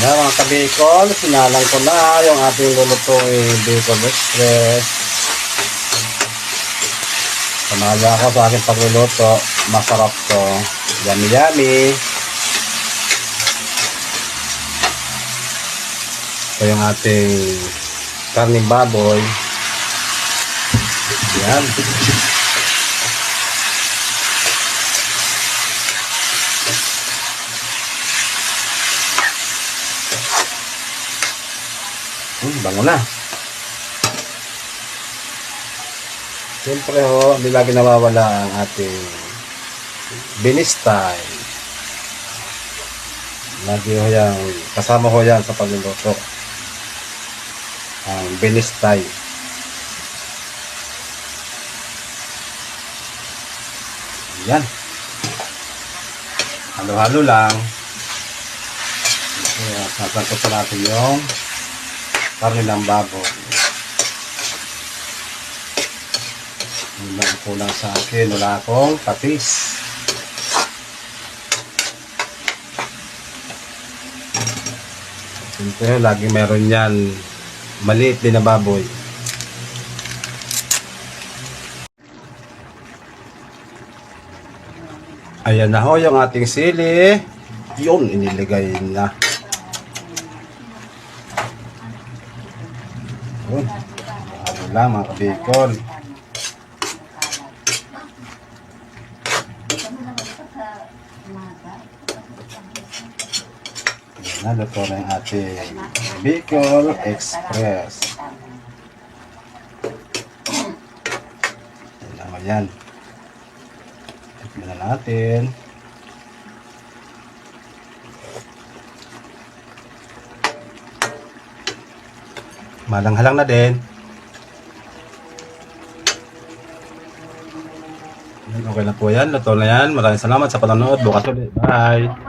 Na mga kabikol, sinalang ko na yung ating lulutuin Bicol Express. Samahala ako sa aking pagluluto. Masarap to. Yummy yummy. Ito yung ating karning baboy. Yan. Bango na. Siyempre ho, hindi lagi nawawala ang ating binistay. Lagi ho yan, kasama ho yan sa pagluluto. Ang binistay. Yan. Halo-halo lang. Kaya sasangkot pa natin yung karne ng baboy. Wala kulang sa akin. Wala akong patis. Siyempre, lagi meron yan. Maliit din na baboy. Ayan na ho yung ating sili. Yun, iniligay na. Ano lang mga kabikol. Naluto na yung ating Bicol Express. Yan naman yan. Tikman na natin. Malanghalang na din. Okay na po yan. Luto na yan. Maraming salamat sa panonood. Bukas ulit. Bye!